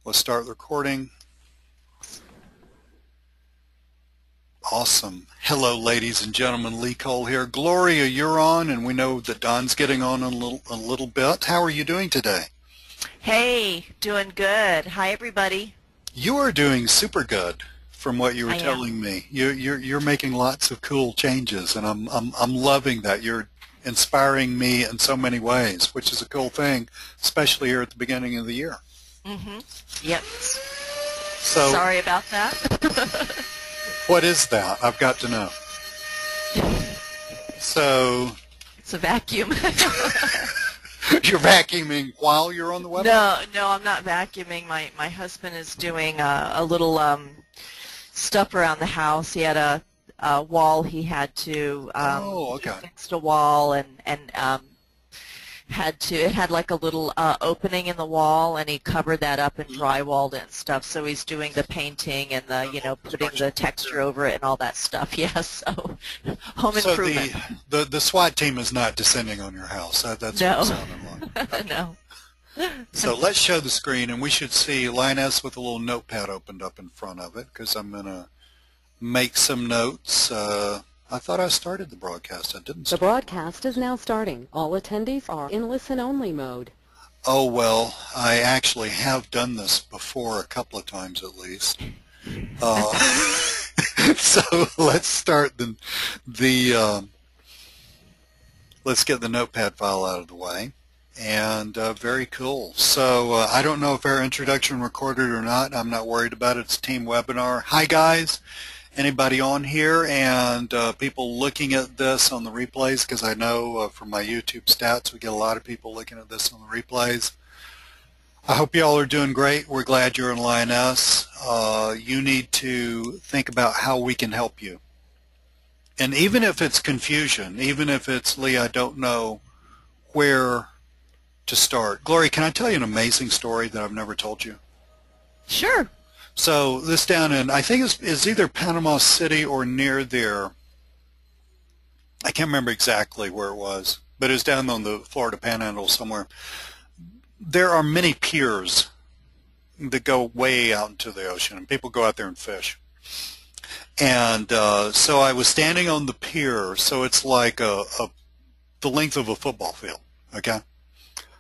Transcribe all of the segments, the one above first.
Let's start the recording. Awesome. Hello, ladies and gentlemen. Lee Cole here. Gloria, you're on, and we know that Don's getting on a little bit. How are you doing today? Hey, doing good. Hi, everybody. You are doing super good, from what you were telling me. You're making lots of cool changes, and I'm loving that. You're inspiring me in so many ways, which is a cool thing, especially here at the beginning of the year. Mm-hmm. Yep. So, sorry about that. What is that? I've got to know. So, it's a vacuum. You're vacuuming while you're on the webinar? No, I'm not vacuuming. My husband is doing a little stuff around the house. He had a wall he had to he fixed a wall and it had like a little opening in the wall, and he covered that up and drywalled it and stuff. So he's doing the painting and the putting the texture over it and all that stuff. Yes, so home improvement. So the SWAT team is not descending on your house. That's no. what it sounded like. Okay. No. So let's show the screen, and we should see Lyoness with a little notepad opened up in front of it, because I'm going to make some notes. I thought I started the broadcast. I didn't start. The broadcast is now starting. All attendees are in listen-only mode. Oh, well, I actually have done this before a couple of times at least. So let's start let's get the notepad file out of the way. And very cool. So I don't know if our introduction recorded or not. I'm not worried about it. It's a team webinar. Hi, guys. Anybody on here, and people looking at this on the replays, because I know from my YouTube stats we get a lot of people looking at this on the replays. I hope you all are doing great. We're glad you're in Lyoness. You need to think about how we can help you. And even if it's confusion, even if it's, Lee, I don't know where to start. Gloria, can I tell you an amazing story that I've never told you? Sure. So this down in, I think it's either Panama City or near there. I can't remember exactly where it was, but it was down on the Florida Panhandle somewhere. There are many piers that go way out into the ocean, and people go out there and fish. And so I was standing on the pier, so it's like the length of a football field, okay?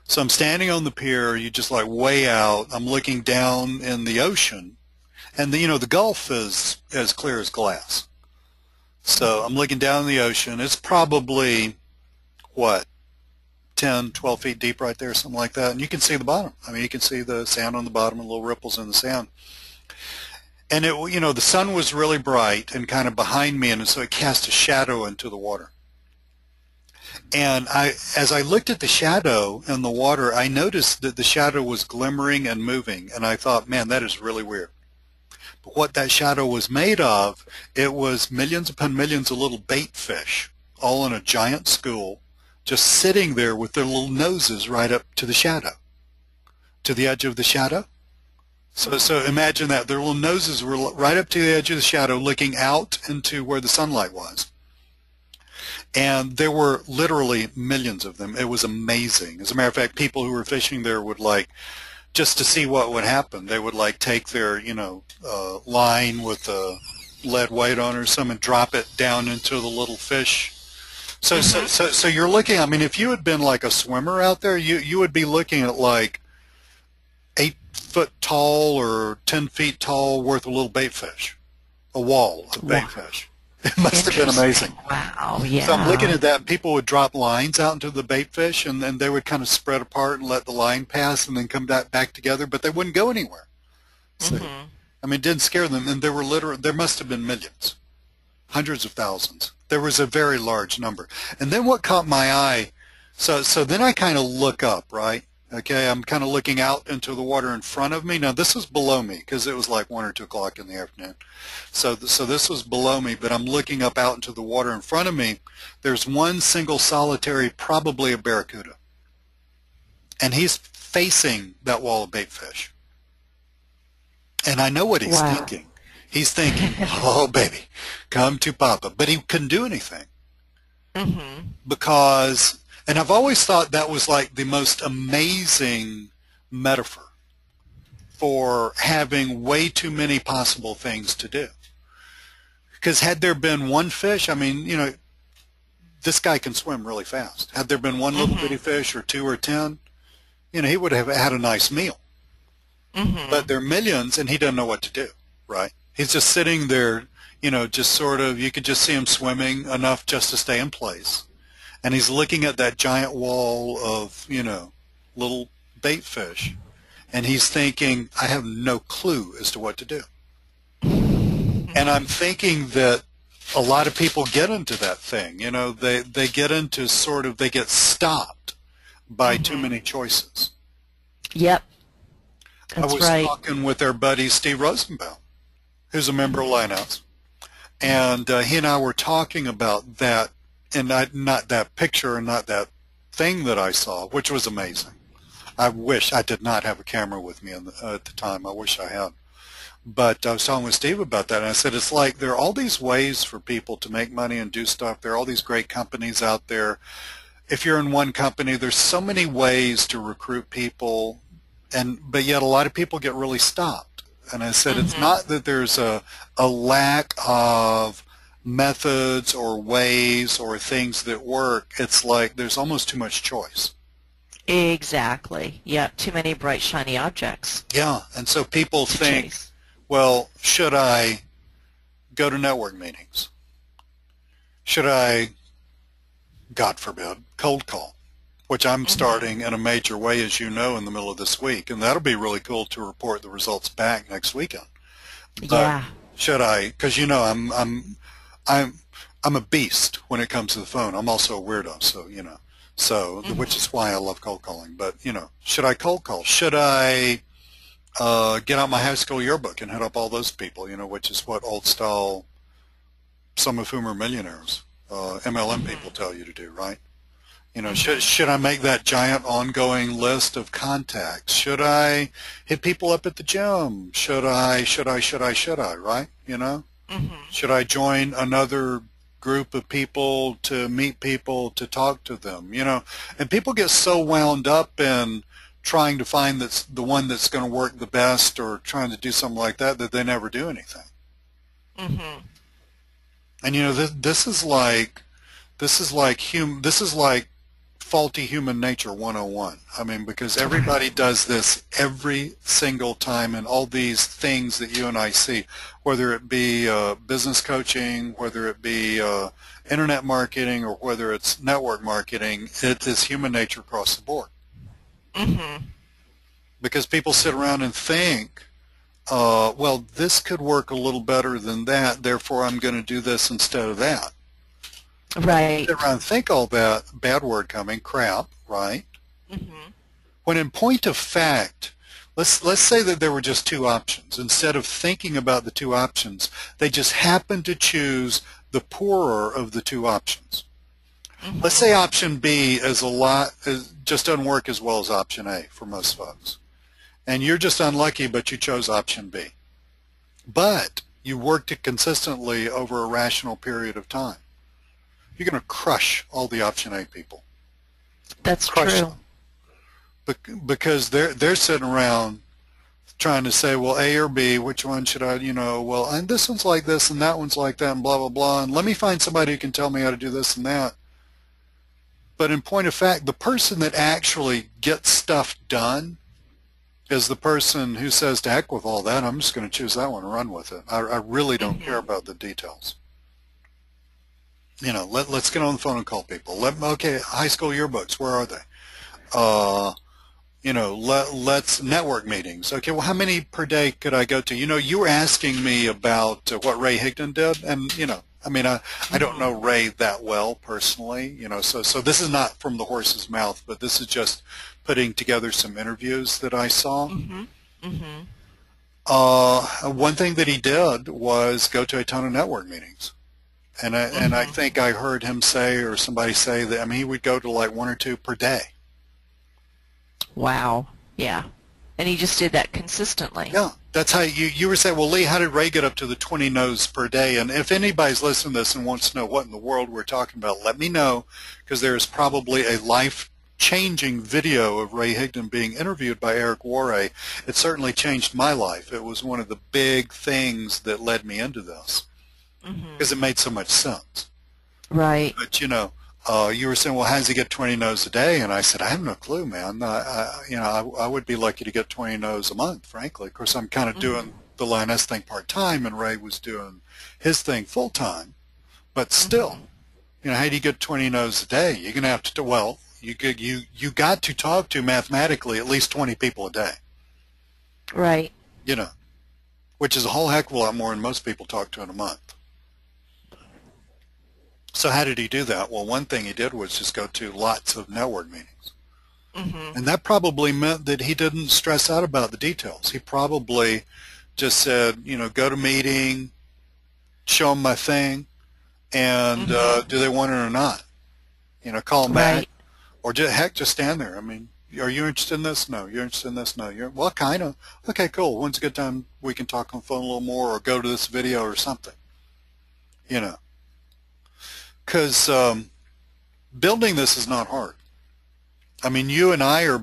So I'm standing on the pier, you just like way out. I'm looking down in the ocean. And the Gulf is as clear as glass. So I'm looking down in the ocean. It's probably, what, 10, 12 feet deep right there, something like that. And you can see the bottom. I mean, you can see the sand on the bottom and little ripples in the sand. And the sun was really bright and kind of behind me, and so it cast a shadow into the water. And as I looked at the shadow in the water, I noticed that the shadow was glimmering and moving. And I thought, man, that is really weird. But what that shadow was made of, it was millions upon millions of little bait fish, all in a giant school, just sitting there with their little noses right up to the shadow, to the edge of the shadow. So imagine that. Their little noses were right up to the edge of the shadow, looking out into where the sunlight was. And there were literally millions of them. It was amazing. As a matter of fact, people who were fishing there would just to see what would happen, they would take their, line with a lead weight on or something and drop it down into the little fish. So you're looking, I mean, if you had been like a swimmer out there, you would be looking at like 8 foot tall or 10 feet tall worth of little bait fish, a wall of bait fish. It must have been amazing. Wow, yeah. So I'm looking at that. People would drop lines out into the bait fish, and then they would kind of spread apart and let the line pass and then come back together, but they wouldn't go anywhere. So, I mean, it didn't scare them, and there must have been millions, hundreds of thousands. There was a very large number. And then what caught my eye, so then I kind of look up, right? Okay, I'm kind of looking out into the water in front of me. Now, this was below me because it was like 1 or 2 o'clock in the afternoon. So this was below me, but I'm looking up out into the water in front of me. There's one single solitary, probably a barracuda. And he's facing that wall of bait fish. And I know what he's thinking. He's thinking, oh, baby, come to Papa. But he couldn't do anything. Because... And I've always thought that was like the most amazing metaphor. for having way too many possible things to do. Because had there been one fish, I mean, you know, this guy can swim really fast. Had there been one little bitty fish or 2 or 10, you know, he would have had a nice meal. But there are millions, and he doesn't know what to do, right? He's just sitting there, you know, just sort of, you could just see him swimming enough just to stay in place. And he's looking at that giant wall of, you know, little bait fish. And he's thinking, I have no clue as to what to do. And I'm thinking that a lot of people get into that thing. You know, they get into sort of, they get stopped by too many choices. Yep. That's I was talking with our buddy Steve Rosenbaum, who's a member of Lyoness. And he and I were talking about that, and not that picture and not that thing that I saw, which was amazing. I wish I did not have a camera with me at the time. I wish I had. But I was talking with Steve about that, and I said it's like there are all these ways for people to make money and do stuff. There are all these great companies out there. If you're in one company, there's so many ways to recruit people, but yet a lot of people get really stopped. And I said it's not that there's a lack of methods or ways or things that work. It's like there's almost too much choice. Exactly. Yeah, too many bright, shiny objects. Yeah, and so people think, chase. well, should I go to network meetings? Should I, God forbid, cold call? Which I'm starting in a major way, as you know, in the middle of this week. And that'll be really cool to report the results back next weekend. But yeah. should I, because you know, I'm a beast when it comes to the phone. I'm also a weirdo, so, you know. So, which is why I love cold calling. But, you know, should I cold call? Should I get out my high school yearbook and hit up all those people, you know, which is what old style, some of whom are millionaires, MLM people tell you to do, right? You know, should I make that giant ongoing list of contacts? Should I hit people up at the gym? Should I, right? You know? Should I join another group of people to meet people, to talk to them, you know? And people get so wound up in trying to find that's the one that's going to work the best or trying to do something like that they never do anything. And you know, this is like faulty human nature 101. I mean, because everybody does this every single time, and all these things that you and I see, whether it be business coaching, whether it be internet marketing, or whether it's network marketing, it is human nature across the board. Because people sit around and think, well, this could work a little better than that, therefore I'm going to do this instead of that. Right. Sit around and think all that, bad word coming, crap, right? When in point of fact, let's say that there were just 2 options. Instead of thinking about the 2 options, they just happened to choose the poorer of the 2 options. Let's say option B just doesn't work as well as option A for most folks. And you're just unlucky, but you chose option B. But you worked it consistently over a rational period of time. You're going to crush all the option A people. That's true. Them. Because they're sitting around trying to say, well, A or B, which one should I, you know, well, and this one's like this and that one's like that and blah, blah, blah, and let me find somebody who can tell me how to do this and that. But in point of fact, the person that actually gets stuff done is the person who says, to heck with all that, I'm just going to choose that one and run with it. I really don't care about the details. You know, let's get on the phone and call people. Okay, high school yearbooks, where are they? You know, let's network meetings. Okay, well, how many per day could I go to? You know, you were asking me about what Ray Higdon did, and, you know, I mean, I don't know Ray that well personally, you know, so this is not from the horse's mouth, but this is just putting together some interviews that I saw. One thing that he did was go to a ton of network meetings. And I think I heard him say, or somebody say, that, I mean, he would go to like 1 or 2 per day. Wow. Yeah. And he just did that consistently. Yeah. That's how you were saying, well, Lee, how did Ray get up to the 20 no's per day? And if anybody's listening to this and wants to know what in the world we're talking about, let me know, because there is probably a life life-changing video of Ray Higdon being interviewed by Eric Worre, it certainly changed my life. It was one of the big things that led me into this because it made so much sense. Right. But, you know, you were saying, well, how does he get 20 no's a day? And I said, I have no clue, man. I would be lucky to get 20 no's a month, frankly. Of course, I'm kind of doing the Lyoness thing part-time, and Ray was doing his thing full-time. But still, you know, how do you get 20 no's a day? You're going to have to, well, you got to talk to mathematically at least 20 people a day. Right. You know, which is a whole heck of a lot more than most people talk to in a month. So how did he do that? Well, one thing he did was just go to lots of network meetings. And that probably meant that he didn't stress out about the details. He probably just said, you know, go to meeting, show them my thing, and do they want it or not? You know, call them back. Or heck, just stand there. I mean, are you interested in this? No. You're interested in this? No. Well, kind of. Okay, cool. When's a good time we can talk on the phone a little more or go to this video or something? You know. Because building this is not hard. I mean, you and I are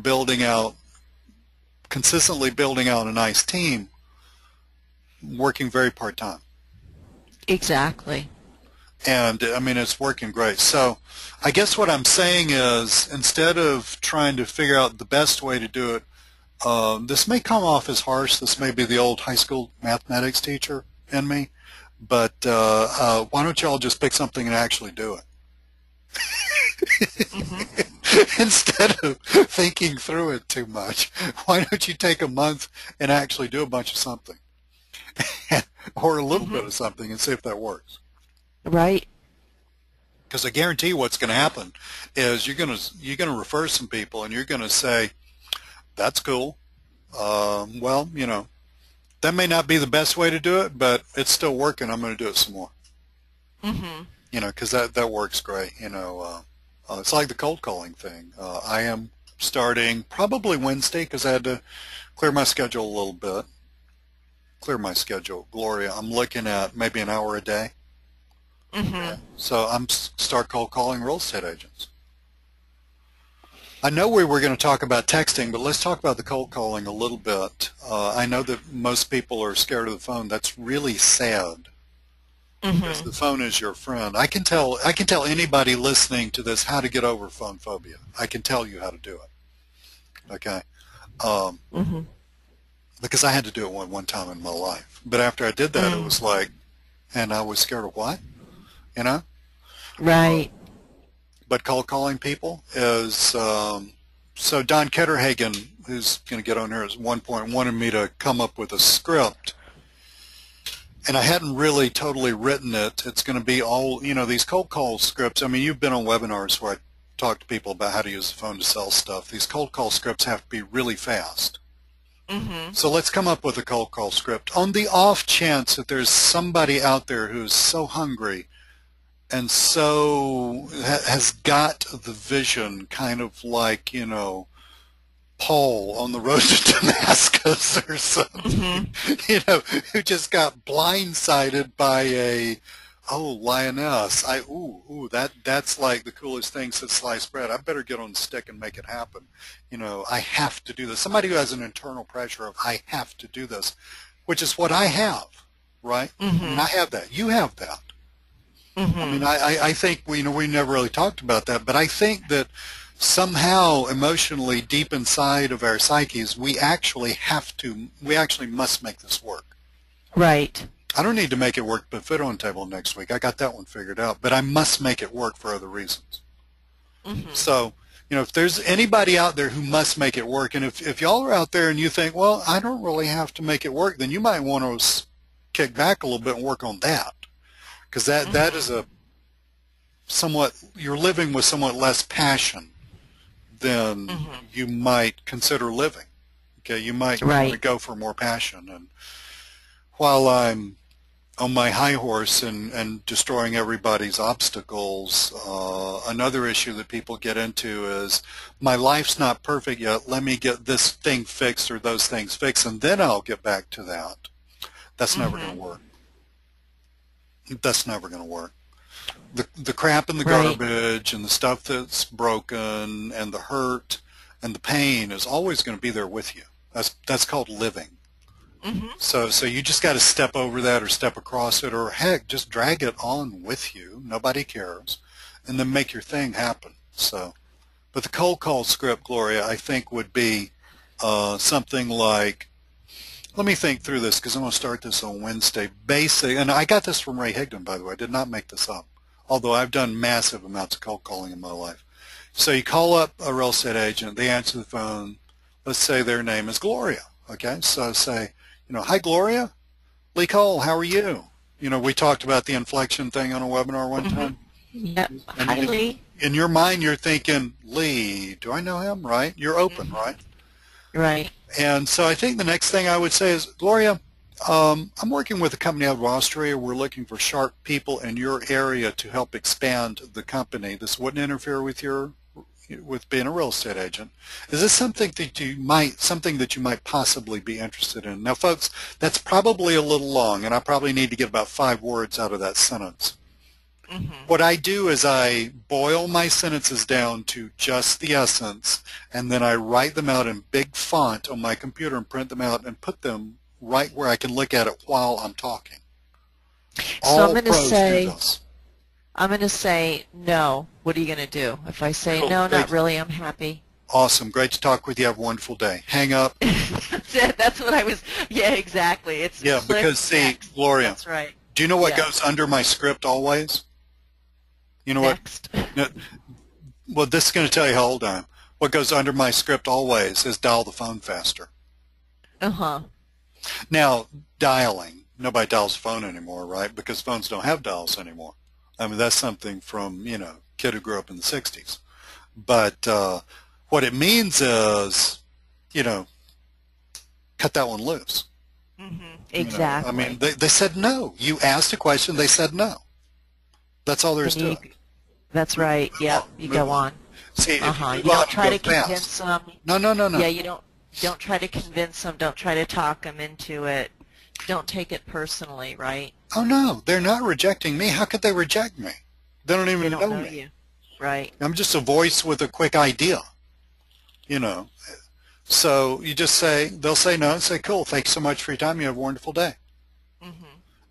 consistently building out a nice team, working very part-time. Exactly. And, I mean, it's working great. So I guess what I'm saying is, instead of trying to figure out the best way to do it, this may come off as harsh. This may be the old high school mathematics teacher in me. But why don't you all just pick something and actually do it? Instead of thinking through it too much, why don't you take a month and actually do a bunch of something? Or a little bit of something and see if that works. Right. Because I guarantee you what's going to happen is you're going to refer some people and you're going to say, that's cool. Well, you know, that may not be the best way to do it, but it's still working. I'm going to do it some more. You know, because that works great. You know, it's like the cold calling thing. I am starting probably Wednesday because I had to clear my schedule a little bit. Clear my schedule, Gloria. I'm looking at maybe an hour a day. So I'm start cold calling real estate agents. I know we were going to talk about texting, but let's talk about the cold calling a little bit. I know that most people are scared of the phone. That's really sad. Because the phone is your friend. I can tell anybody listening to this how to get over phone phobia. I can tell you how to do it. Okay. Because I had to do it one time in my life. But after I did that, it was like, and I was scared of what? You know? Right. But cold calling people is, so Don Ketterhagen, who's going to get on here at one point, wanted me to come up with a script. And I hadn't really totally written it. It's going to be all, you know, these cold call scripts. I mean, you've been on webinars where I talk to people about how to use the phone to sell stuff. These cold call scripts have to be really fast. So let's come up with a cold call script. On the off chance that there's somebody out there who's so hungry and so has got the vision, kind of like, you know, Paul on the road to Damascus or something, you know, who just got blindsided by a, oh, Lyoness, that's like the coolest thing since sliced bread. I better get on the stick and make it happen. You know, I have to do this. Somebody who has an internal pressure of, I have to do this, which is what I have, right? I mean, I have that. You have that. I mean, I think we never really talked about that, but I think that somehow emotionally deep inside of our psyches, we actually must make this work. Right. I don't need to make it work to put on the table next week. I got that one figured out, but I must make it work for other reasons. So, you know, if there's anybody out there who must make it work, and if y'all are out there and you think, well, I don't really have to make it work, then you might want to kick back a little bit and work on that. Because that is you're living with somewhat less passion than you might consider living. Okay, you might want to go for more passion. And while I'm on my high horse and destroying everybody's obstacles, another issue that people get into is, my life's not perfect yet, let me get this thing fixed or those things fixed, and then I'll get back to that. That's never going to work. That's never going to work. The crap and the Right. garbage and the stuff that's broken and the hurt and the pain is always going to be there with you. That's called living. Hmm. So you just got to step over that or step across it, or heck, just drag it on with you. Nobody cares, and then make your thing happen. So, but the cold call script, Gloria, I think would be something like, let me think through this because I'm going to start this on Wednesday. Basic, and I got this from Ray Higdon, by the way. I did not make this up, although I've done massive amounts of cold calling in my life. So you call up a real estate agent. They answer the phone. Let's say their name is Gloria. Okay, so say, hi, Gloria. Lee Cole, how are you? We talked about the inflection thing on a webinar one Hmm. time. Yep. And Hi, Lee. in your mind, you're thinking, Lee, do I know him, right? You're open, right? Right. And so I think the next thing I would say is, Gloria, I'm working with a company out of Austria. We're looking for sharp people in your area to help expand the company. This wouldn't interfere with being a real estate agent. Is this something that you might possibly be interested in? Now, folks, that's probably a little long, and I probably need to get about 5 words out of that sentence. Hmm. What I do is I boil my sentences down to just the essence, and then I write them out in big font on my computer and print them out and put them right where I can look at it while I'm talking. So All pros do this. I'm going to say no. What are you going to do? If I say Cool. no, Great. not really, I'm happy. Awesome. Great to talk with you. Have a wonderful day. Hang up. That's it. That's what I was. Yeah, exactly. It's Yeah, click because see, next. Gloria, That's right. do you know what Yeah. goes under my script always? You know Next. what? Well, this is going to tell you how old I am. What goes under my script always is dial the phone faster. Uh-huh. Now, dialing. Nobody dials the phone anymore, right? Because phones don't have dials anymore. I mean, that's something from, kid who grew up in the 60s. But what it means is, cut that one loose. Hmm. Exactly. I mean, they said no. You asked a question, they said no. That's all there is to it. That's right. Yep. You go on. See, if Uh-huh. you You move on don't and try go to convince fast. them. No. Yeah, you don't try to convince them. Don't try to talk them into it. Don't take it personally, right? Oh, no, they're not rejecting me. How could they reject me? They don't They even don't know know me. you. Right. I'm just a voice with a quick idea, So you just say, they'll say no and say, cool, thanks so much for your time. You have a wonderful day. Hmm.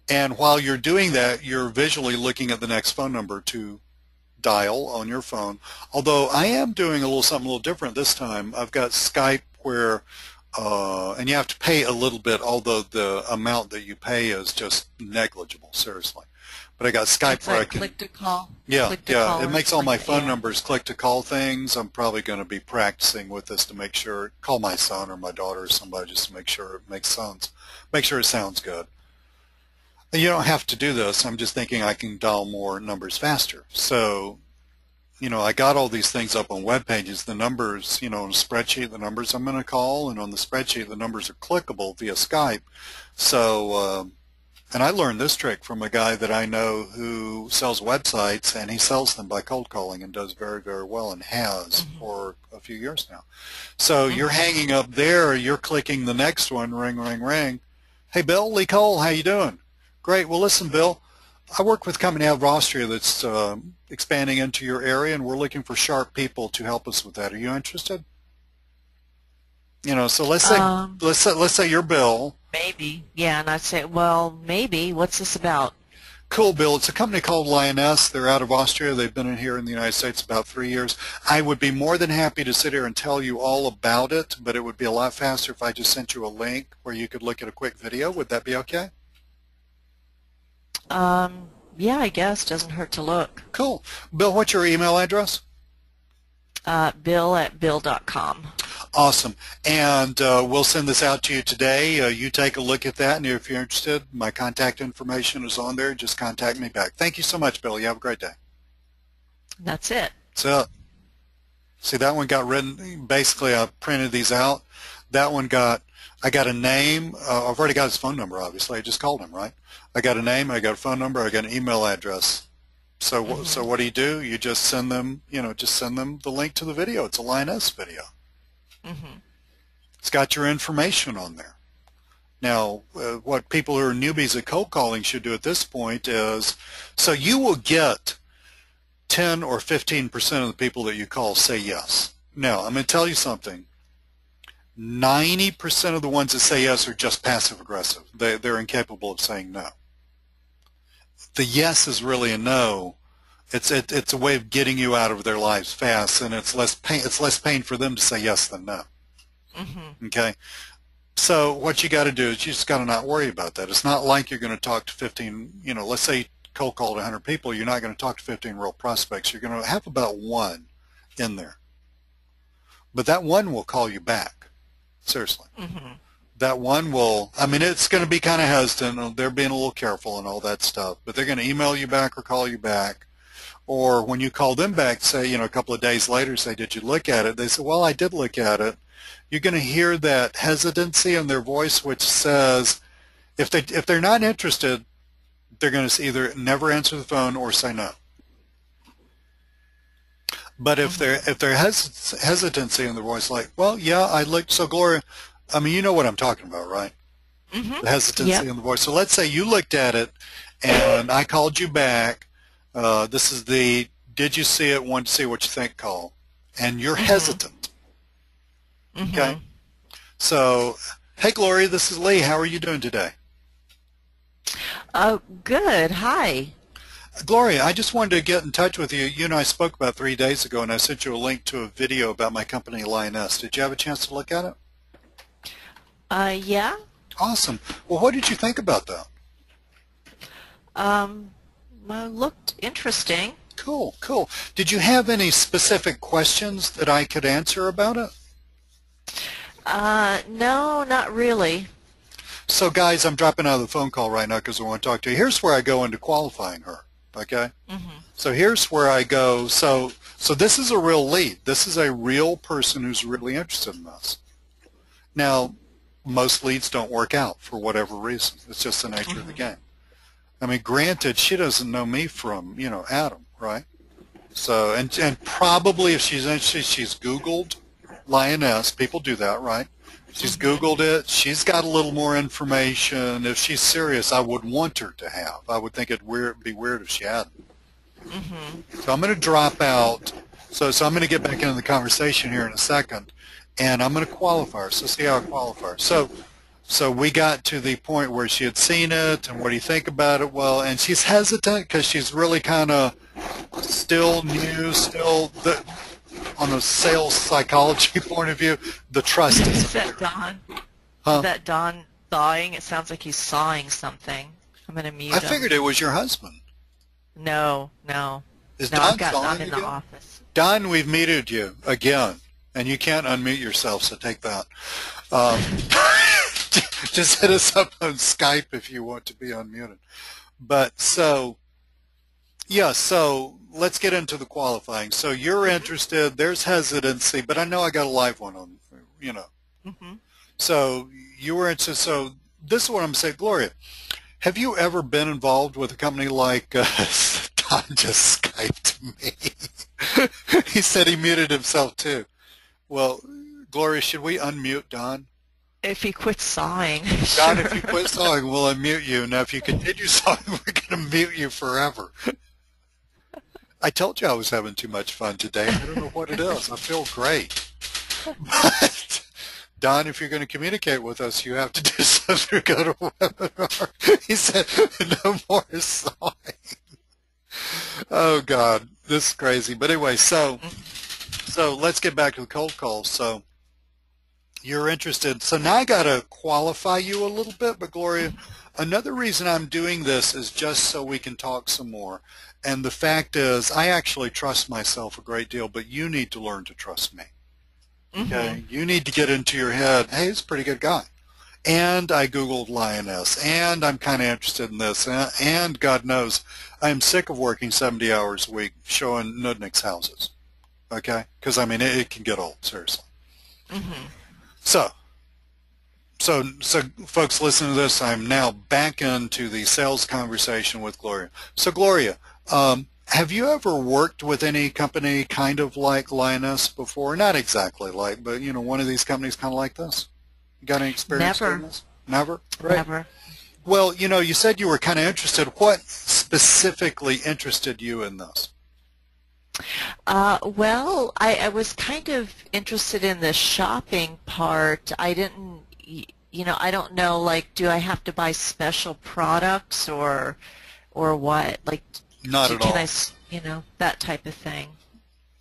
And while you're doing that, you're visually looking at the next phone number to dial on your phone. Although I am doing something a little different this time. I've got Skype where, and you have to pay a little bit, although the amount that you pay is just negligible, seriously. But I got Skype It's where I like can, click to call. yeah, Click to call it or makes all my click to phone add. numbers click to call things. I'm probably going to be practicing with this to make sure, call my son or my daughter or somebody just to make sure it makes sense, make sure it sounds good. And you don't have to do this. I'm just thinking I can dial more numbers faster. So, I got all these things up on web pages. The numbers, on a spreadsheet, the numbers I'm going to call, and on the spreadsheet, the numbers are clickable via Skype. So, and I learned this trick from a guy that I know who sells websites, and he sells them by cold calling and does very, very well and has for a few years now. So you're hanging up there, you're clicking the next one, ring, ring, ring. Hey, Bill, Lee Cole, how you doing? Great. Well, listen, Bill, I work with a company out of Austria that's expanding into your area, and we're looking for sharp people to help us with that. Are you interested? So let's say you're Bill. Maybe. Yeah, and I'd say, well, maybe. What's this about? Cool, Bill. It's a company called Lyoness. They're out of Austria. They've been in here in the United States about 3 years. I would be more than happy to sit here and tell you all about it, but it would be a lot faster if I just sent you a link where you could look at a quick video. Would that be okay? Yeah, I guess. Doesn't hurt to look. Cool. Bill, what's your email address? Bill@bill.com. Awesome. And we'll send this out to you today. You take a look at that, and if you're interested, my contact information is on there. Just contact me back. Thank you so much, Bill. You have a great day. That's it. So, see, that one got written. Basically, I printed these out. That one I got a name. I've already got his phone number, obviously. I just called him, right? I got a name, I got a phone number, I got an email address. So, so what do? You just send them, just send them the link to the video. It's a Lyoness video. Mm-hmm. It's got your information on there. Now, what people who are newbies at cold calling should do at this point is, so you will get 10 or 15% of the people that you call say yes. Now, I'm going to tell you something. 90% of the ones that say yes are just passive aggressive. They're incapable of saying no. The yes is really a no. It's a way of getting you out of their lives fast, and it's less pain for them to say yes than no. Mm-hmm. Okay? So what you got to do is you just got to not worry about that. It's not like you're going to talk to 15, let's say you cold called 100 people, you're not going to talk to 15 real prospects. You're going to have about one in there. But that one will call you back. Seriously. Mm-hmm. That one will, it's going to be kind of hesitant. They're being a little careful and all that stuff. But they're going to email you back or call you back. Or when you call them back, say, a couple of days later, say, did you look at it? They say, well, I did look at it. You're going to hear that hesitancy in their voice, which says if they're not interested, they're going to either never answer the phone or say no. But if they're hesitancy in their voice, like, well, yeah, I looked. So Gloria, you know what I'm talking about, right? Mm-hmm. The hesitancy Yep. in the voice. So let's say you looked at it, and I called you back. This is the did you see it? Want to see what you think call, and you're Mm-hmm. hesitant. Mm-hmm. Okay. So, hey Gloria, this is Lee. How are you doing today? Oh, good. Hi. Gloria, I just wanted to get in touch with you. You and I spoke about 3 days ago, and I sent you a link to a video about my company, Lyoness. Did you have a chance to look at it? Yeah. Awesome. Well, what did you think about that? Well, looked interesting. Cool, cool. Did you have any specific questions that I could answer about it? No, not really. So, guys, I'm dropping out of the phone call right now because I want to talk to you. Here's where I go into qualifying her, okay? Mm-hmm. So here's where I go. So this is a real lead. This is a real person who's really interested in this. Now, most leads don't work out for whatever reason. It's just the nature of the game. Granted, she doesn't know me from, Adam, right? So, and probably if she's interested, she's Googled Lyoness. People do that, right? She's Googled it. She's got a little more information. If she's serious, I would want her to have. I would think it'd be weird if she hadn't. Mm-hmm. So I'm going to drop out. So I'm going to get back into the conversation here in a second, and I'm going to qualify her. So see how I qualify her. So we got to the point where she had seen it, and what do you think about it? Well, and she's hesitant because she's really kind of still new, on a sales psychology point of view, the trust Is is that Don? Huh? Is that Don thawing? It sounds like he's sawing something. I'm going to mute I him. figured it was your husband. No. Is No, Don I've got sawing Don in the again? office. Don, we've muted you again, and you can't unmute yourself, so take that. Just hit us up on Skype if you want to be unmuted. But so let's get into the qualifying. So you're interested, there's hesitancy, but I know I got a live one on, Mm-hmm. So you were interested, so this is what I'm saying. Gloria, have you ever been involved with a company like Don just Skyped me. He said he muted himself too. Well, Gloria, should we unmute Don? If he quits sawing. Don, Sure. if you quit sawing, we'll unmute you. Now, if you continue sawing, we're going to mute you forever. I told you I was having too much fun today. I don't know what it is. I feel great. But, Don, if you're going to communicate with us, you have to do something to go to webinar. He said, no more sawing. Oh, God. This is crazy. But anyway, so let's get back to the cold calls. So you're interested. So now I got to qualify you a little bit. But, Gloria, another reason I'm doing this is just so we can talk some more. And the fact is, I actually trust myself a great deal, but you need to learn to trust me. Okay? Mm-hmm. You need to get into your head, hey, he's a pretty good guy. And I Googled Lyoness, and I'm kind of interested in this, and God knows, I'm sick of working 70 hours a week showing Nudnik's houses. Okay? Because, it can get old, seriously. Mm-hmm. So folks, listen to this. I'm now back into the sales conversation with Gloria. So, Gloria, have you ever worked with any company kind of like Lyoness before? Not exactly like, but, one of these companies kind of like this? You got any experience Never. doing this? Never? Right. Never. Well, you said you were kind of interested. What specifically interested you in this? Well, I was kind of interested in the shopping part. I didn't, I don't know, like, do I have to buy special products or what? Like, Not at can all. that type of thing.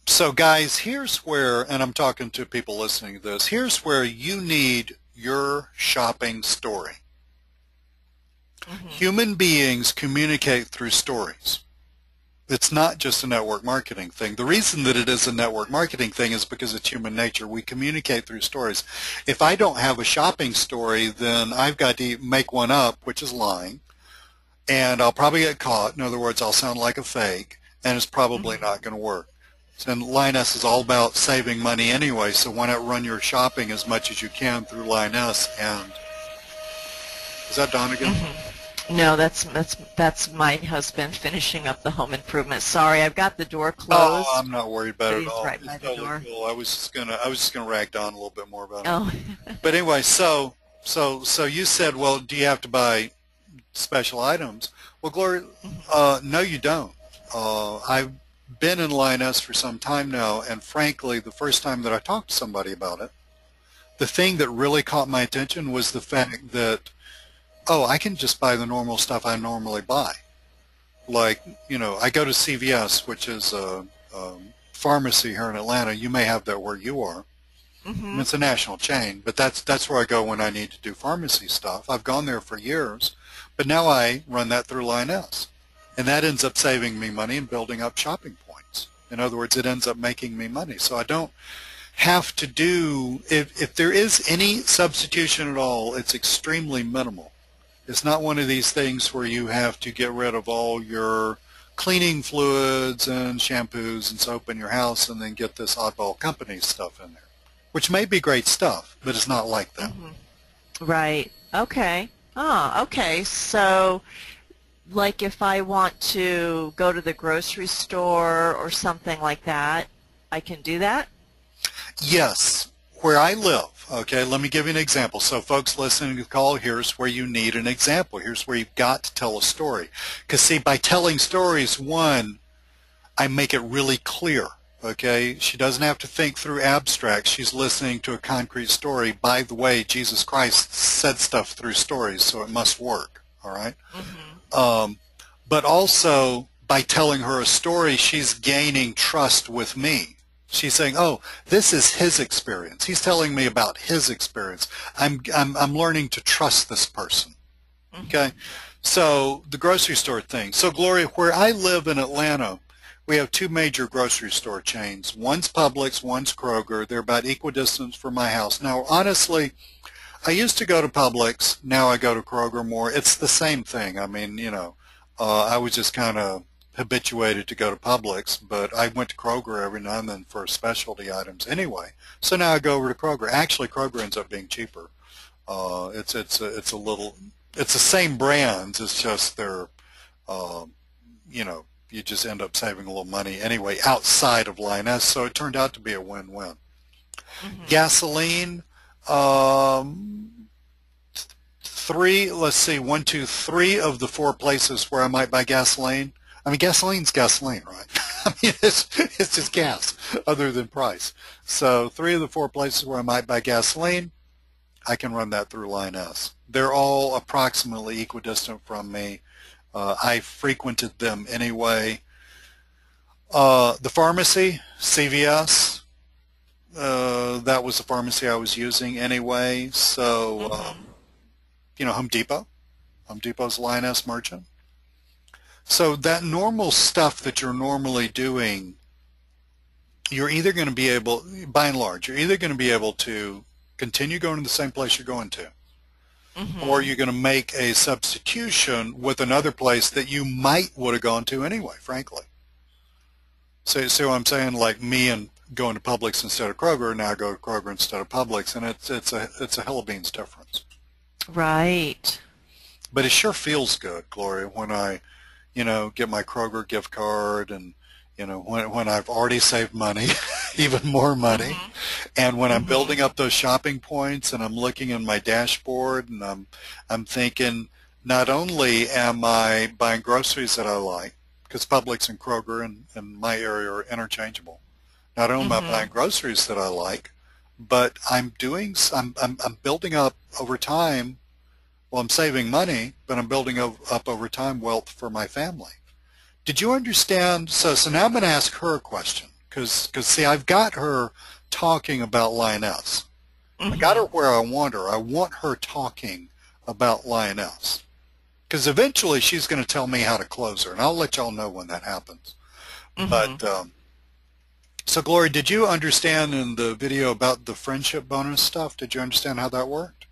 So guys, here's where, and I'm talking to people listening to this, here's where you need your shopping story. Mm-hmm. Human beings communicate through stories. It's not just a network marketing thing. The reason that it is a network marketing thing is because it's human nature. We communicate through stories. If I don't have a shopping story, then I've got to make one up, which is lying, and I'll probably get caught. In other words, I'll sound like a fake, and it's probably not going to work. And Lyoness is all about saving money anyway, so why not run your shopping as much as you can through Lyoness? And is that Don again? Mm-hmm. No, that's my husband finishing up the home improvement. Sorry, I've got the door closed. Oh, I'm not worried about it at all. Right It's by the totally door. cool. I was just gonna rag Don a little bit more about it. Oh. But anyway, so you said, well, do you have to buy special items? Well, Gloria, no, you don't. I've been in Lyoness for some time now, and frankly, the first time that I talked to somebody about it, the thing that really caught my attention was the fact that, oh, I can just buy the normal stuff I normally buy. Like, I go to CVS, which is a pharmacy here in Atlanta. You may have that where you are. Mm-hmm. It's a national chain, but that's where I go when I need to do pharmacy stuff. I've gone there for years, but now I run that through Lyoness. And that ends up saving me money and building up shopping points. In other words, it ends up making me money. So I don't have to do, if there is any substitution at all, it's extremely minimal. It's not one of these things where you have to get rid of all your cleaning fluids and shampoos and soap in your house and then get this oddball company stuff in there, which may be great stuff, but it's not like that. Mm-hmm. Right. Okay. Okay. So, like if I want to go to the grocery store or something like that, I can do that? Yes. Where I live, okay, let me give you an example. So folks listening to the call, here's where you need an example. Here's where you've got to tell a story. Because see, by telling stories, one, I make it really clear, okay? She doesn't have to think through abstract. She's listening to a concrete story. By the way, Jesus Christ said stuff through stories, so it must work, all right? Mm-hmm. But also, by telling her a story, she's gaining trust with me. She's saying, oh, this is his experience. He's telling me about his experience. I'm learning to trust this person. Okay? So the grocery store thing. So Gloria, where I live in Atlanta, we have two major grocery store chains. One's Publix, one's Kroger. They're about equidistant from my house. Now, honestly, I used to go to Publix. Now I go to Kroger more. It's the same thing. I mean, I was just kind of habituated to go to Publix, but I went to Kroger every now and then for specialty items anyway. So now I go over to Kroger. Actually, Kroger ends up being cheaper. It's the same brands. It's just they're, you just end up saving a little money anyway outside of Lyoness. So it turned out to be a win-win. Mm-hmm. Gasoline. Three of the four places where I might buy gasoline. I mean, gasoline's gasoline, right? I mean, it's just gas other than price. So 3 of the 4 places where I might buy gasoline, I can run that through Lyoness. They're all approximately equidistant from me. I frequented them anyway. The pharmacy, CVS, that was the pharmacy I was using anyway. So, Home Depot. Home Depot's a Lyoness merchant. So that normal stuff that you're normally doing, you're either going to be able, by and large, you're either going to be able to continue going to the same place you're going to, or you're going to make a substitution with another place that you might would have gone to anyway, frankly. So see what I'm saying? Like me and going to Publix instead of Kroger, now I go to Kroger instead of Publix, and it's a hell of beans difference. Right. But it sure feels good, Gloria, when I get my Kroger gift card and, when I've already saved money even more money. Mhm. And when I'm Mhm. building up those shopping points and I'm looking in my dashboard and I'm thinking, not only am I buying groceries that I like, because Publix and Kroger in my area are interchangeable. Not only am I buying Mhm. groceries that I like, but I'm building up over time. Well, I'm saving money, but I'm building up over time wealth for my family. Did you understand? So now I'm going to ask her a question because see, I've got her talking about Lyoness. I got her Mhm. where I want her. I want her talking about Lyoness because eventually she's going to tell me how to close her, and I'll let y'all know when that happens. Mhm. But so, Gloria, did you understand in the video about the friendship bonus stuff? Did you understand how that worked?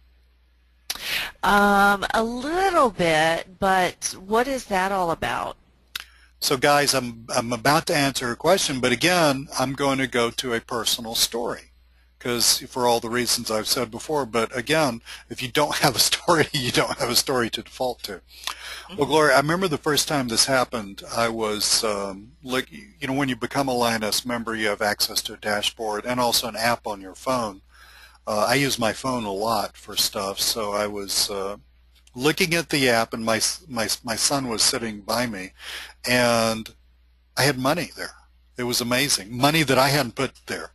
A little bit, but what is that all about? So, guys, I'm about to answer her question, but again, I'm going to go to a personal story because for all the reasons I've said before. But again, if you don't have a story, you don't have a story to default to. Well, Mhm. Gloria, I remember the first time this happened. I was like, you know, when you become a Lioness member, you have access to a dashboard and also an app on your phone. I use my phone a lot for stuff, so I was looking at the app, and my son was sitting by me, and I had money there. It was amazing, money that I hadn't put there,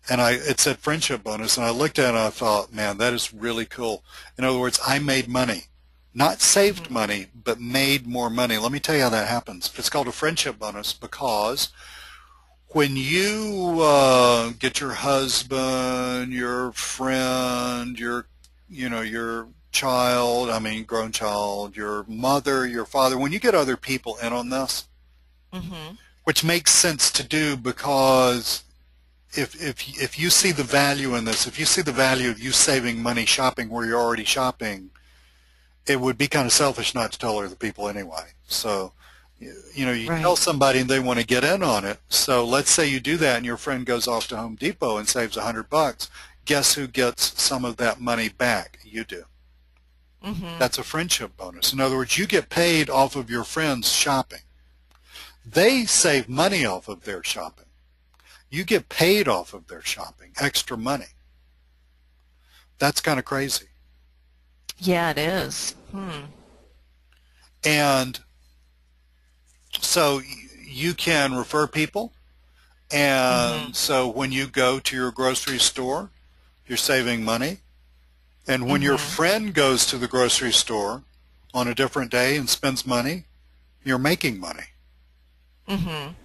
and it said friendship bonus, and I looked at it and I thought, man, that is really cool. In other words, I made money, not saved Mhm. money, but made more money. Let me tell you how that happens. It's called a friendship bonus because when you get your husband, your friend, your child, I mean grown child, your mother, your father, when you get other people in on this, Mhm. which makes sense to do because if you see the value in this, if you see the value of you saving money shopping where you're already shopping, it would be kind of selfish not to tell other people anyway. So, you tell Right. somebody and they want to get in on it. So let's say you do that and your friend goes off to Home Depot and saves $100. Guess who gets some of that money back? You do. Mhm. That's a friendship bonus. In other words, you get paid off of your friends shopping. They save money off of their shopping. You get paid off of their shopping, extra money. That's kind of crazy. Yeah, it is. Hmm. And so you can refer people. And Mhm. so when you go to your grocery store, you're saving money. And when your Mhm. friend goes to the grocery store on a different day and spends money, you're making money. Mhm.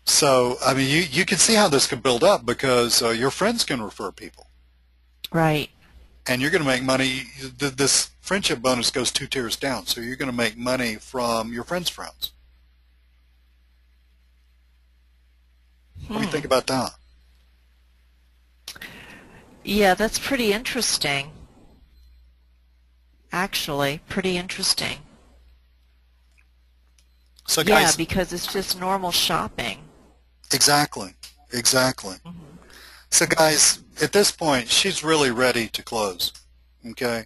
So, I mean, you can see how this could build up because your friends can refer people. Right. And you're going to make money. This friendship bonus goes 2 tiers down. So you're going to make money from your friends' friends. What do you think Hmm. about that? Yeah, that's pretty interesting. Actually, pretty interesting. So, Yeah, guys, because it's just normal shopping. exactly, exactly. Mhm. So, Mhm. guys, at this point, she's really ready to close. Okay,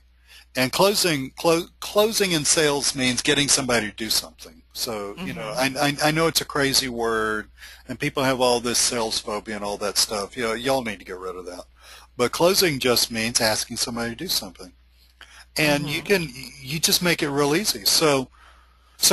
and closing in sales means getting somebody to do something. So, Mhm. I know it's a crazy word, and people have all this sales phobia and all that stuff. Y'all need to get rid of that. But closing just means asking somebody to do something, and Mhm. you just make it real easy. So,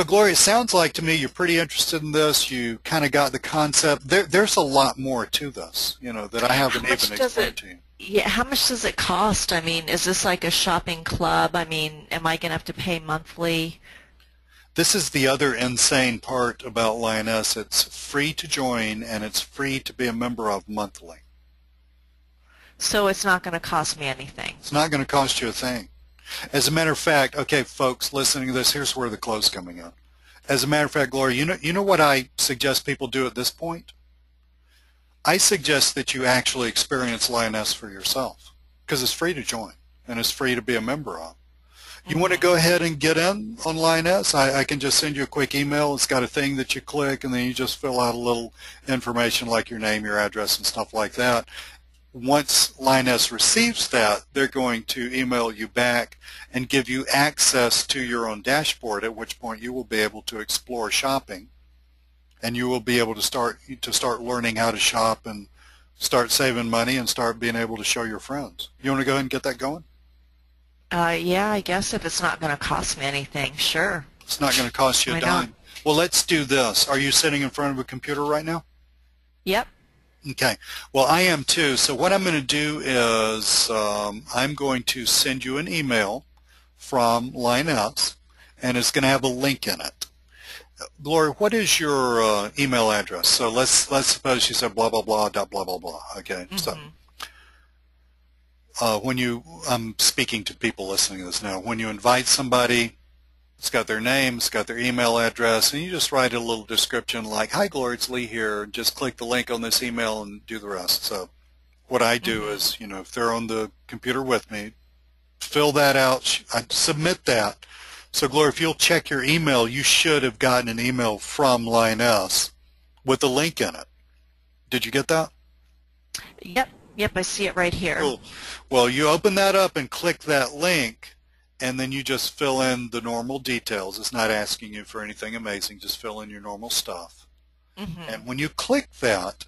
Gloria, it sounds like to me you're pretty interested in this. You kind of got the concept. There's a lot more to this, that I How haven't even much does explained it to you. Yeah, how much does it cost? I mean, is this like a shopping club? I mean, am I going to have to pay monthly? This is the other insane part about Lyoness. It's free to join, and it's free to be a member of monthly. So it's not going to cost me anything. It's not going to cost you a thing. As a matter of fact, okay, folks listening to this, here's where the close coming in. As a matter of fact, Gloria, you know what I suggest people do at this point? I suggest that you actually experience Lioness for yourself because it's free to join and it's free to be a member of. You want to Mhm. go ahead and get in on Lioness? I can just send you a quick email. It's got a thing that you click and then you just fill out a little information like your name, your address, and stuff like that. Once Lioness receives that, they're going to email you back and give you access to your own dashboard, at which point you will be able to explore shopping and you will be able to start learning how to shop and start saving money and start being able to show your friends. You want to go ahead and get that going? Yeah, I guess if it's not going to cost me anything, sure. It's not going to cost you a Why not? dime. Well, let's do this. Are you sitting in front of a computer right now? Yep. Okay. Well, I am too. So what I'm going to do is I'm going to send you an email from Lyoness, and it's going to have a link in it. Gloria, what is your email address? So let's suppose she said blah blah blah dot blah blah blah. Okay. So I'm speaking to people listening to this now. When you invite somebody, it's got their name, it's got their email address, and you just write a little description like, "Hi, Gloria, it's Lee here. Just click the link on this email and do the rest." So what I do is, if they're on the computer with me, fill that out, I submit that. So Gloria, if you'll check your email, you should have gotten an email from Lyoness with a link in it. Did you get that? Yep, I see it right here. Cool. Well, you open that up and click that link, and then you just fill in the normal details. It's not asking you for anything amazing. Just fill in your normal stuff. And when you click that,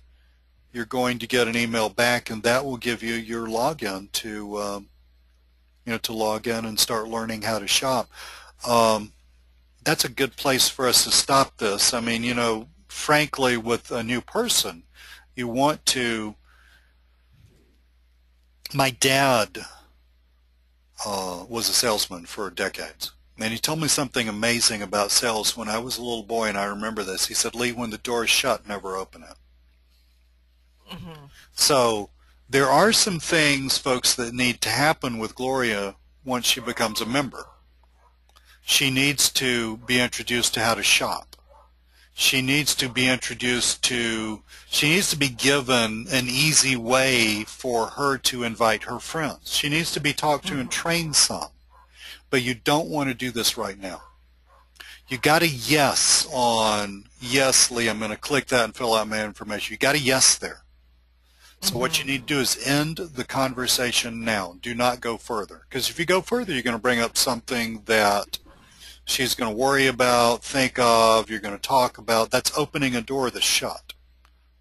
you're going to get an email back, and that will give you your login to to log in and start learning how to shop. That's a good place for us to stop this. I mean, frankly, with a new person, you want to. My dad was a salesman for decades, and he told me something amazing about sales when I was a little boy, and I remember this. He said, "Lee, when the door is shut, never open it." So there are some things, folks, that need to happen with Gloria once she becomes a member. She needs to be introduced to how to shop. She needs to be she needs to be given an easy way for her to invite her friends. She needs to be talked to and trained some. But you don't want to do this right now. You got a yes on, yes, Lee, I'm going to click that and fill out my information. You got a yes there. So what you need to do is end the conversation now. Do not go further. Because if you go further, you're going to bring up something that she's going to worry about, think of, you're going to talk about. That's opening a door that's shut.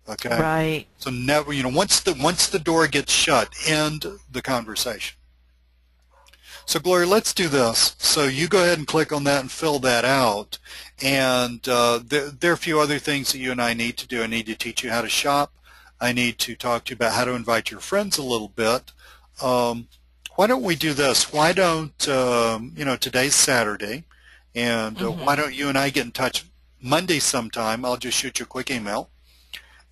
Okay? Right. So never, once the door gets shut, end the conversation. So Gloria, let's do this. So you go ahead and click on that and fill that out. And there are a few other things that you and I need to do. I need to teach you how to shop. I need to talk to you about how to invite your friends a little bit. Why don't we do this? Why don't, today's Saturday, and why don't you and I get in touch Monday sometime? I'll just shoot you a quick email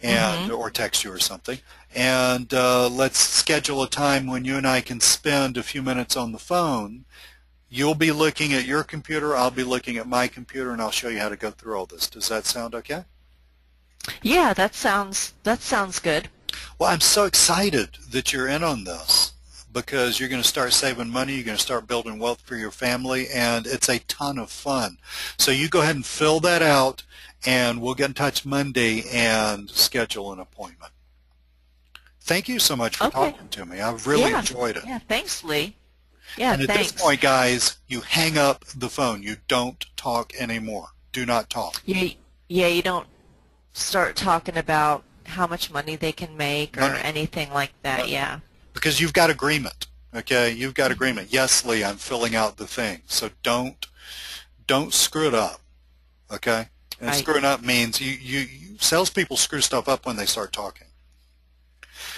and or text you or something. And let's schedule a time when you and I can spend a few minutes on the phone. You'll be looking at your computer, I'll be looking at my computer, and I'll show you how to go through all this. Does that sound okay? Yeah, that sounds good. Well, I'm so excited that you're in on this because you're going to start saving money, you're going to start building wealth for your family, and it's a ton of fun. So you go ahead and fill that out, and we'll get in touch Monday and schedule an appointment. Thank you so much for talking to me. I've really enjoyed it. Yeah, thanks, Lee. Yeah, and at this point, guys, you hang up the phone. You don't talk anymore. Do not talk. Yeah, you don't start talking about how much money they can make or anything like that. Yeah. Because you've got agreement. Okay, you've got agreement. Yes, Lee, I'm filling out the thing. So don't screw it up. Okay. And screwing up means you salespeople screw stuff up when they start talking.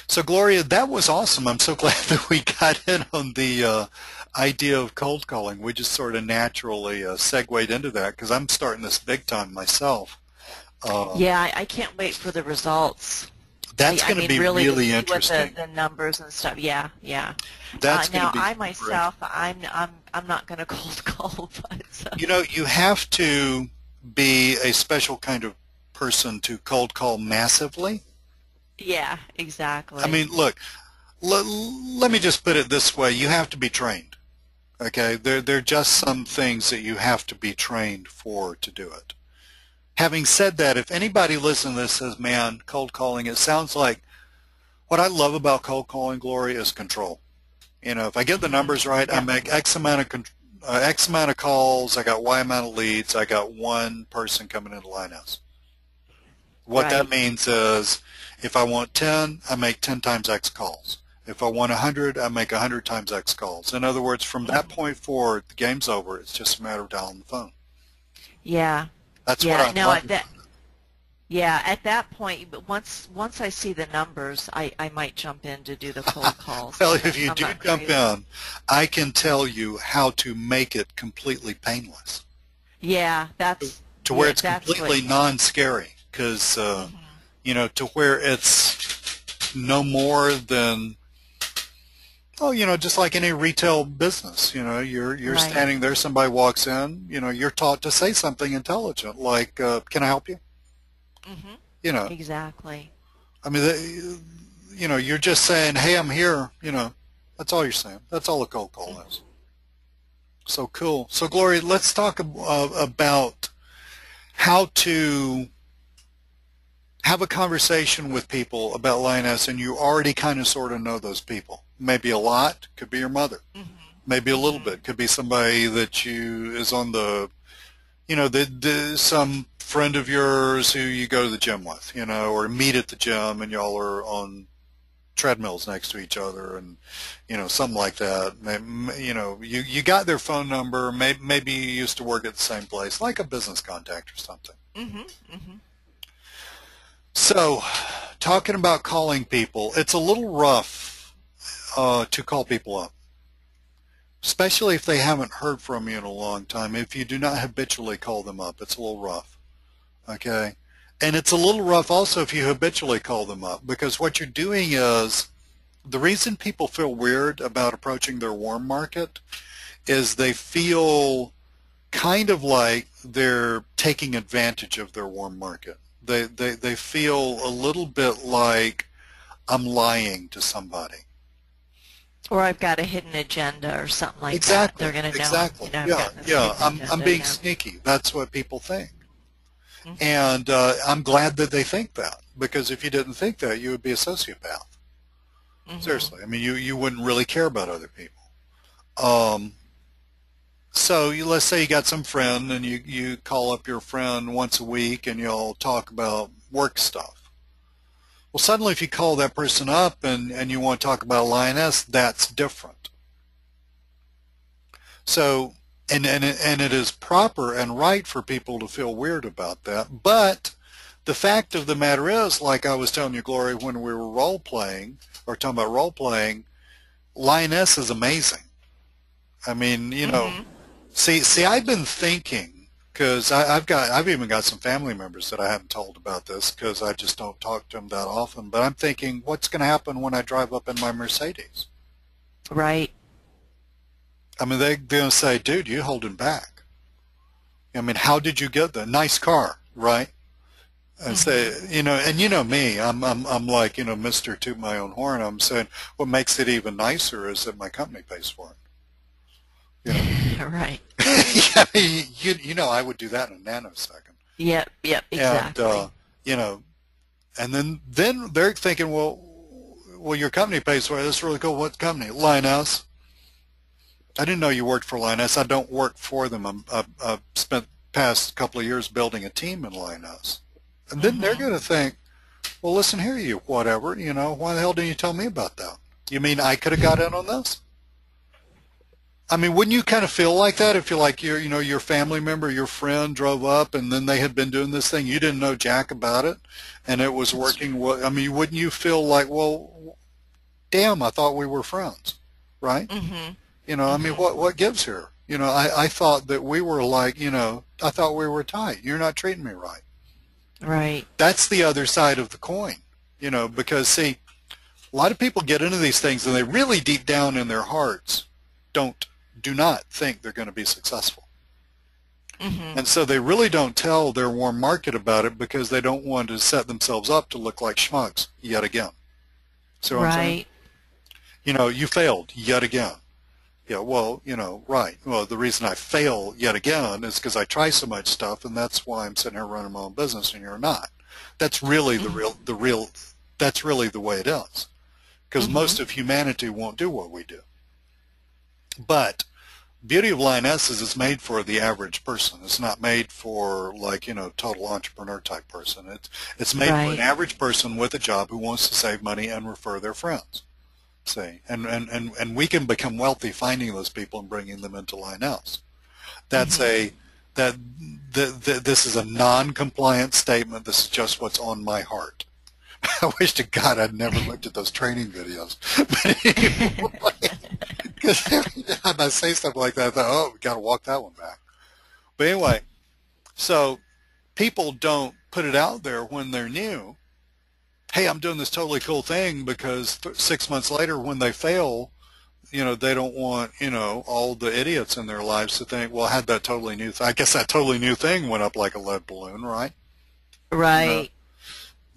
So Gloria, that was awesome. I'm so glad that we got in on the idea of cold calling. We just sort of naturally segued into that because I'm starting this big time myself. Yeah, I can't wait for the results. That's going to be really interesting. The numbers and stuff. Yeah. That's going to be now I myself, I'm not going to cold call, but you have to be a special kind of person to cold call massively. Yeah, exactly. I mean, look, let me just put it this way. You have to be trained. Okay? There are just some things that you have to be trained for to do it. Having said that, if anybody listening to this says, man, cold calling, it sounds like what I love about cold calling, Gloria, is control. If I get the numbers right, I make X amount of calls, I got Y amount of leads, I got one person coming into Lyoness. What that Right. means is if I want 10, I make 10 times X calls. If I want 100, I make 100 times X calls. In other words, from that point forward, the game's over. It's just a matter of dialing the phone. Yeah. That's what Yeah. I No, love at about that yeah, at that point, but once I see the numbers, I might jump in to do the cold calls. Well, if you I'm do not jump crazy. in, I can tell you how to make it completely painless Yeah, to where it's that's what. completely non-scary because, Mhm. to where it's no more than, oh, just like any retail business, you're Right. standing there, somebody walks in, you're taught to say something intelligent like, can I help you? Mhm. You know, Exactly. I mean, you're just saying, hey, I'm here, that's all you're saying. That's all a cold call is. So cool. So Gloria, let's talk about how to have a conversation with people about Lyoness, and you already kind of sort of know those people. Maybe a lot, could be your mother. Mhm. Maybe a little Mhm. bit, could be somebody that you is on some friend of yours who you go to the gym with, or meet at the gym and y'all are on treadmills next to each other and, something like that. You got their phone number. Maybe you used to work at the same place, like a business contact or something. Mhm. Mhm. So, talking about calling people, it's a little rough to call people up, especially if they haven't heard from you in a long time. If you do not habitually call them up, it's a little rough. Okay? And it's a little rough also if you habitually call them up, because what you're doing is, the reason people feel weird about approaching their warm market is they feel kind of like they're taking advantage of their warm market. They feel a little bit like I'm lying to somebody. Or I've got a hidden agenda or something like that. Exactly, They're going to know exactly. I've Yeah, got this yeah. hidden I'm agenda. being Yeah. sneaky. That's what people think. Mhm. And I'm glad that they think that, because if you didn't think that, you would be a sociopath. Mhm. Seriously. I mean, you wouldn't really care about other people. Um, So let's say you got some friend and you call up your friend once a week and you'll talk about work stuff. Well, suddenly if you call that person up and you want to talk about Lioness, that's different. So, and it is proper and right for people to feel weird about that. But the fact of the matter is, like I was telling you, Gloria, when we were role playing or talking about role playing, Lioness is amazing. I mean, Mhm. see, I've been thinking because I've even got some family members that I haven't told about this because I just don't talk to them that often. But I'm thinking, what's going to happen when I drive up in my Mercedes? Right. I mean, they're going to say, "Dude, you holding back." I mean, how did you get that nice car, right? And say, Mhm. and you know me, I'm like, Mr. Toot my own horn. I'm saying, what makes it even nicer is that my company pays for it. You know, Right. yeah, I would do that in a nanosecond. Yep. Yep. And Exactly. you know, and then they're thinking, well, your company pays for it. That's really cool. What company? Lyoness. I didn't know you worked for Lyoness. I don't work for them. I've spent past couple of years building a team in Lyoness. And then they're Mhm. going to think, well, listen here, you whatever. Why the hell didn't you tell me about that? You mean I could have got in on this? I mean, wouldn't you kind of feel like that if you're like your family member, your friend drove up and then they had been doing this thing, you didn't know jack about it, and it was That's working? I mean, wouldn't you feel like, well, damn, I thought we were friends, right? Mhm. I mean, Mhm. what gives here? I thought that we were like, I thought we were tight. You're not treating me right. Right. That's the other side of the coin, because see, a lot of people get into these things and they really deep down in their hearts do not think they're going to be successful. Mhm. And so they really don't tell their warm market about it because they don't want to set themselves up to look like schmucks yet again. See what I'm saying? Right. You failed yet again. Yeah, well, right. Well, the reason I fail yet again is because I try so much stuff, and that's why I'm sitting here running my own business, and you're not. That's really Mhm. that's really the way it is. Because Mhm. most of humanity won't do what we do. But Beauty of Lyoness is it's made for the average person. It's not made for like, total entrepreneur type person. It's made for an Right. average person with a job who wants to save money and refer their friends. See, and we can become wealthy finding those people and bringing them into Lyoness. That's Mhm. this is a non-compliant statement. This is just what's on my heart. I wish to God I'd never looked at those training videos. But anyway, because every time I say stuff like that, I thought, oh, we got to walk that one back. But anyway, so people don't put it out there when they're new. Hey, I'm doing this totally cool thing, because 6 months later when they fail, they don't want, all the idiots in their lives to think, well, I had that totally new thing. I guess that totally new thing went up like a lead balloon, right? Right.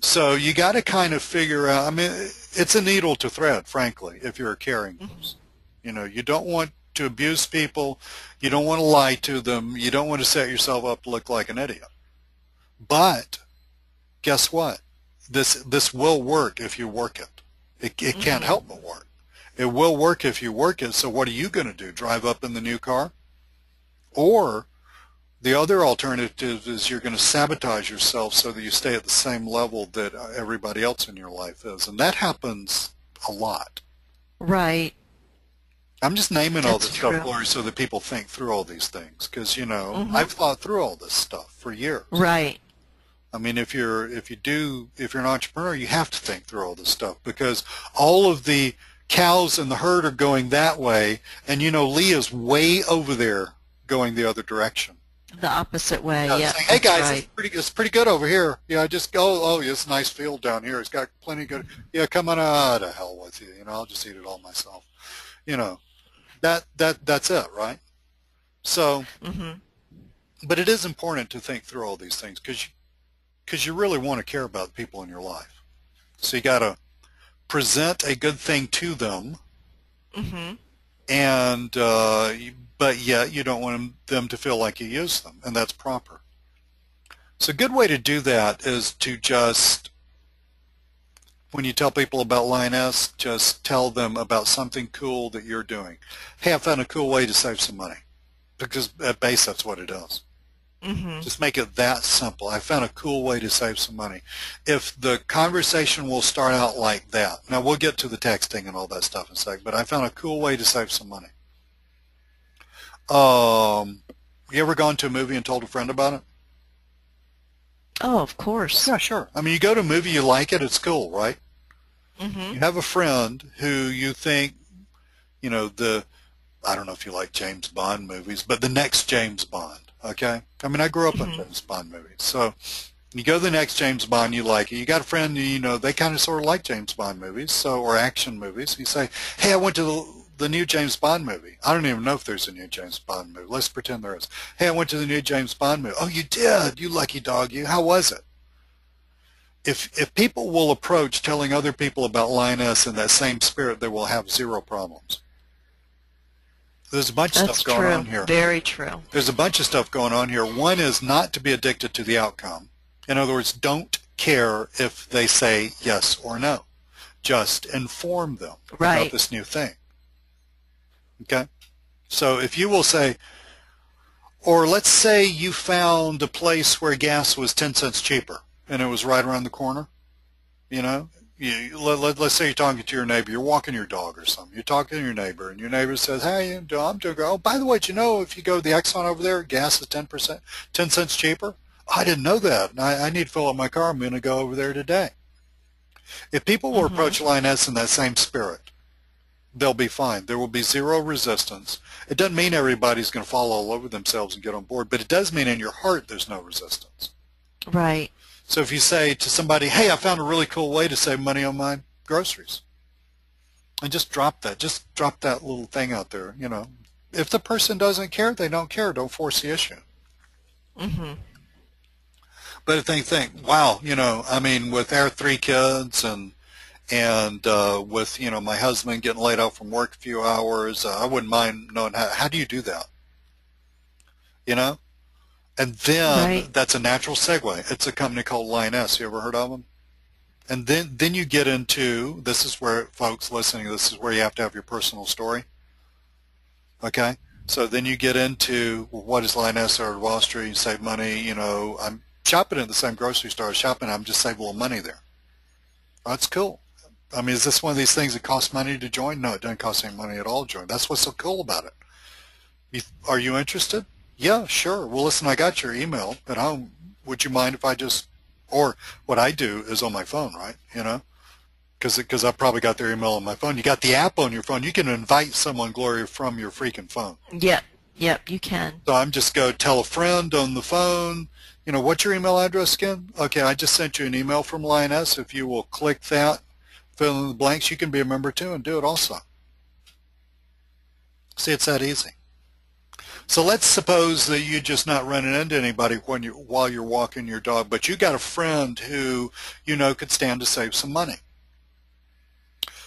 So you got to kind of figure out, I mean, it's a needle to thread, frankly, if you're a caring person. You don't want to abuse people. You don't want to lie to them. You don't want to set yourself up to look like an idiot. But guess what? This will work if you work it. It can't help but work. It will work if you work it. So what are you going to do? Drive up in the new car? Or the other alternative is you're going to sabotage yourself so that you stay at the same level that everybody else in your life is. And that happens a lot. Right. I'm just naming all this That's stuff, true. Lori, so that people think through all these things. Because, I've thought through all this stuff for years. Right. I mean, if you're an entrepreneur, you have to think through all this stuff, because all of the cows in the herd are going that way, and Leah's way over there going the other direction. The opposite way. Yeah, Yeah, saying, hey that's guys, right. it's pretty good over here. Yeah, just go. Oh, yeah, it's a nice field down here. It's got plenty of good. Yeah, come on, to hell with you. I'll just eat it all myself. That's it, right? So, but it is important to think through all these things, because you really want to care about the people in your life. So you got to present a good thing to them, and but yet you don't want them to feel like you use them, and that's proper. So a good way to do that is to just, when you tell people about Lyoness, just tell them about something cool that you're doing. Hey, I found a cool way to save some money, because at base that's what it is. Just make it that simple. I found a cool way to save some money. If the conversation will start out like that, now we'll get to the texting and all that stuff in a second, but I found a cool way to save some money. You ever gone to a movie and told a friend about it? Oh, of course. Yeah, sure. I mean, you go to a movie, you like it, it's cool, right? You have a friend who you think, I don't know if you like James Bond movies, but the next James Bond, okay? I mean, I grew up on James Bond movies. So you go to the next James Bond, you like it. You got a friend, they kind of sort of like James Bond movies, or action movies. You say, hey, I went to the new James Bond movie. I don't even know if there's a new James Bond movie. Let's pretend there is. Hey, I went to the new James Bond movie. Oh, you did? You lucky dog, you. How was it? If people will approach telling other people about Lyoness in that same spirit, they will have zero problems. There's a bunch of That's stuff going on true. here. Very true. There's a bunch of stuff going on here. One is not to be addicted to the outcome. In other words, don't care if they say yes or no. Just inform them about Right. this new thing. Okay? So if you will say, or let's say you found a place where gas was 10 cents cheaper and it was right around the corner, let's say you're talking to your neighbor, you're walking your dog or something, you're talking to your neighbor, and your neighbor says, hey, I'm doing good. Oh, by the way, if you go to the Exxon over there, gas is 10 cents cheaper? I didn't know that. I need to fill up my car. I'm going to go over there today. If people will approach Lyoness in that same spirit, they'll be fine. There will be zero resistance. It doesn't mean everybody's going to fall all over themselves and get on board, but it does mean in your heart there's no resistance. Right. So if you say to somebody, hey, I found a really cool way to save money on my groceries, and just drop that little thing out there, If the person doesn't care, they don't care. Don't force the issue. But if they think, wow, I mean, with our 3 kids and with, my husband getting laid off from work a few hours, I wouldn't mind knowing how do you do that? And then that's a natural segue. It's a company called Lyoness. You ever heard of them? And then you get into, this is where, folks listening, this is where you have to have your personal story. Okay? So then you get into, well, what is Lyoness or Wall Street? You save money. I'm shopping at the same grocery store I was shopping. I'm just saving a little money there. Oh, that's cool. I mean, is this one of these things that costs money to join? No, it doesn't cost any money at all to join. That's what's so cool about it. Are you interested? Yeah, sure. Well, listen, I got your email at home. Would you mind if I just, or what I do is on my phone, right? Because I probably got their email on my phone. You got the app on your phone. You can invite someone, Gloria, from your freaking phone. Yep, you can. So I'm just go tell a friend on the phone, what's your email address again? Okay, I just sent you an email from Lyoness. If you will click that, fill in the blanks, you can be a member too and do it also. See, it's that easy. So let's suppose that you're just not running into anybody while you're walking your dog, but you got a friend who could stand to save some money.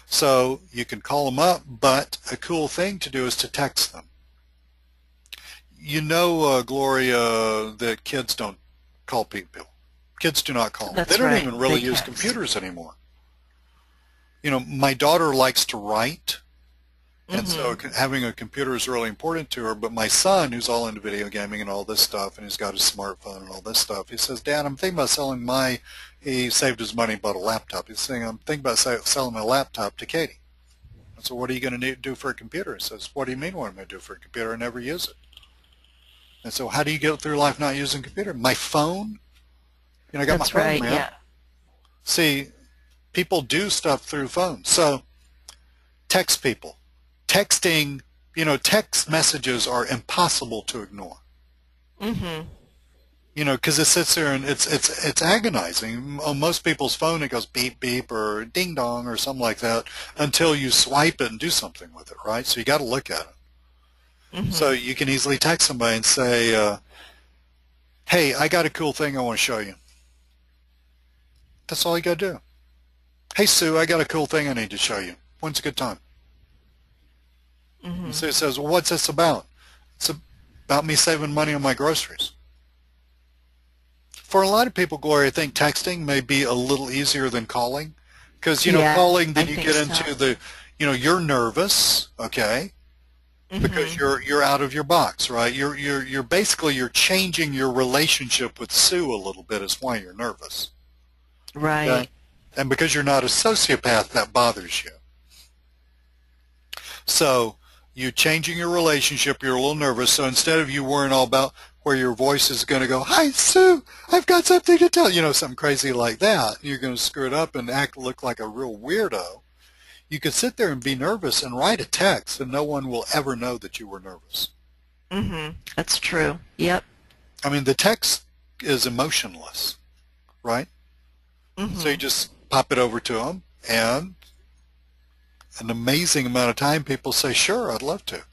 So you can call them up, but a cool thing to do is to text them. Gloria, that kids don't call people. Kids do not call them. They don't even really use computers anymore. My daughter likes to write, and so having a computer is really important to her. But my son, who's all into video gaming and all this stuff, and he's got his smartphone and all this stuff, he says, Dad, I'm thinking about selling he saved his money, bought a laptop. He's saying, I'm thinking about selling my laptop to Katie. I said, what are you going to do for a computer? He says, what do you mean what am I going to do for a computer? I never use it. And so how do you get through life not using a computer? My phone? I got my phone, man. Yeah. See, people do stuff through phones. So text people. Texting, text messages are impossible to ignore. Because it sits there and it's agonizing. On most people's phone, it goes beep, beep, or ding dong, or something like that, until you swipe it and do something with it, right? So you got to look at it. So you can easily text somebody and say, hey, I got a cool thing I want to show you. That's all you got to do. Hey, Sue, I got a cool thing I need to show you. When's a good time? So it says, well, what's this about? It's about me saving money on my groceries. For a lot of people, Gloria, I think texting may be a little easier than calling. Because, calling, then you get into the, you're nervous, okay? Because you're out of your box, right? You're basically changing your relationship with Sue a little bit is why you're nervous. Right. Okay? And because you're not a sociopath, that bothers you. So you're changing your relationship, you're a little nervous, so instead of you worrying all about where your voice is going to go, hi, Sue, I've got something to tell you, something crazy like that, you're going to screw it up and look like a real weirdo. You could sit there and be nervous and write a text, and no one will ever know that you were nervous. That's true. Yep. I mean, the text is emotionless, right? So you just pop it over to them, and an amazing amount of time people say, sure, I'd love to.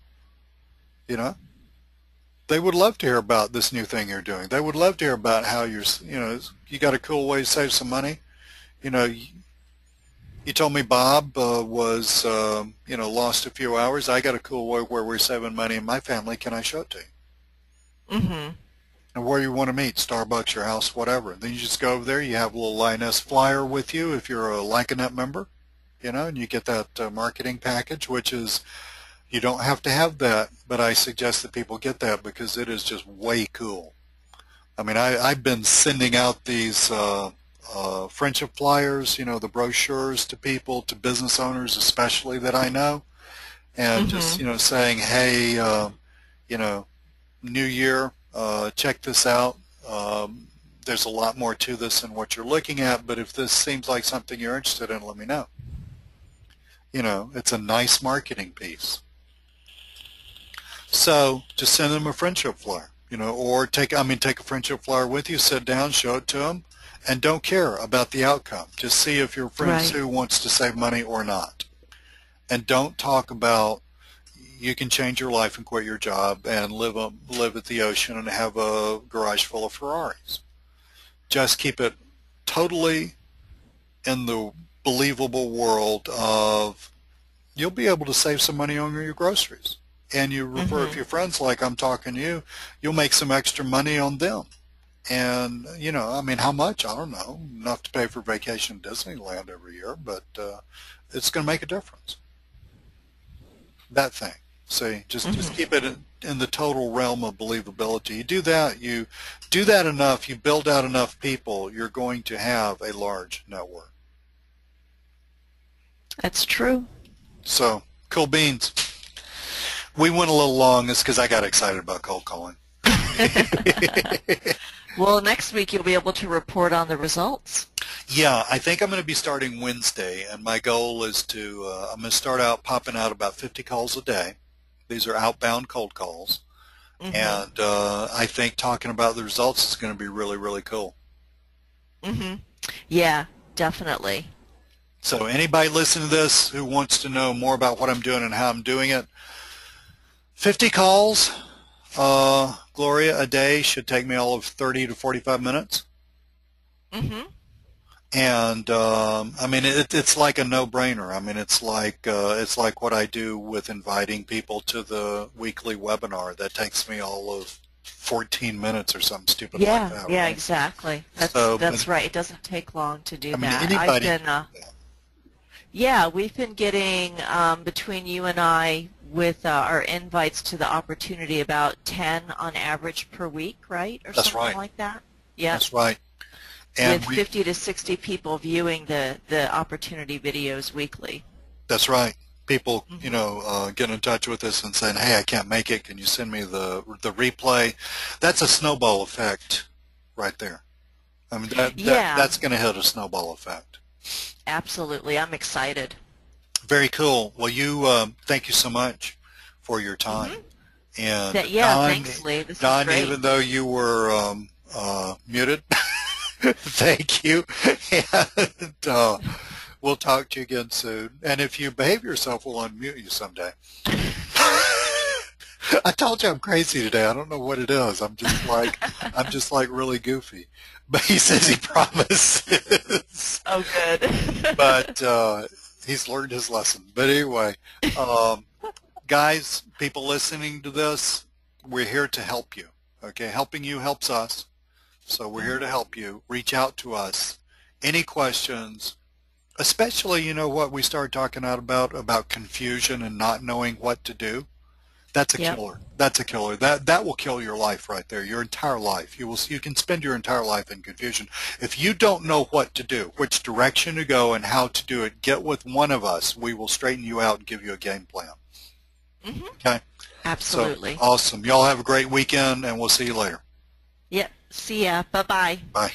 They would love to hear about this new thing you're doing. They would love to hear about how you got a cool way to save some money. You told me Bob was, lost a few hours. I got a cool way where we're saving money in my family. Can I show it to you? And where you want to meet, Starbucks, your house, whatever. Then you just go over there. You have a little Lyoness flyer with you if you're a Lyoness member, and you get that marketing package, which is, you don't have to have that, but I suggest that people get that because it is just way cool. I mean, I've been sending out these friendship flyers, the brochures to people, to business owners especially that I know, and just, saying, hey, new year, check this out. There's a lot more to this than what you're looking at, but if this seems like something you're interested in, let me know. It's a nice marketing piece. So just send them a friendship flyer, or take a friendship flyer with you, sit down, show it to them, and don't care about the outcome. Just see if your friend Sue wants to save money or not. And don't talk about you can change your life and quit your job and live at the ocean and have a garage full of Ferraris. Just keep it totally in the believable world of you'll be able to save some money on your groceries. And you refer if your friends like I'm talking to you, you'll make some extra money on them. And, how much? I don't know. Enough to pay for vacation in Disneyland every year, but it's going to make a difference. That thing. See, just keep it in the total realm of believability. You do that enough, you build out enough people, you're going to have a large network. That's true. So, cool beans. We went a little long. It's because I got excited about cold calling. Well, next week you'll be able to report on the results. Yeah, I think I'm going to be starting Wednesday, and my goal is I'm going to start out popping out about 50 calls a day. These are outbound cold calls. And I think talking about the results is going to be really, really cool. Yeah, definitely. So anybody listening to this who wants to know more about what I'm doing and how I'm doing it, 50 calls, Gloria, a day should take me all of 30 to 45 minutes. And I mean, it's like a no-brainer. I mean, it's like what I do with inviting people to the weekly webinar. That takes me all of 14 minutes or something stupid like that. Yeah, right? exactly. That's right. It doesn't take long to do that. Anybody. Yeah, we've been getting between you and I with our invites to the opportunity about 10 on average per week, right? Or That's something right. like that. Yeah. That's right. And with 50 to 60 people viewing the opportunity videos weekly. That's right. People, get in touch with us and saying, "Hey, I can't make it. Can you send me the replay?" That's a snowball effect, right there. I mean, that's going to hit a snowball effect. Absolutely, I'm excited. Very cool. Well, thank you so much for your time. And thanks, Lee. This was great. Even though you were muted. Thank you, and we'll talk to you again soon. And if you behave yourself, we'll unmute you someday. I told you I'm crazy today. I don't know what it is. I'm just like really goofy. But he says he promises. Oh, good. But he's learned his lesson. But anyway, guys, people listening to this, we're here to help you. Okay, helping you helps us. So we're here to help you. Reach out to us. Any questions, especially, what we started talking about confusion and not knowing what to do. That's a killer. That's a killer. That will kill your life right there, your entire life. You can spend your entire life in confusion. If you don't know what to do, which direction to go and how to do it, get with one of us. We will straighten you out and give you a game plan. Okay? Absolutely. So, awesome. Y'all have a great weekend, and we'll see you later. Yep. See ya. Bye-bye. Bye.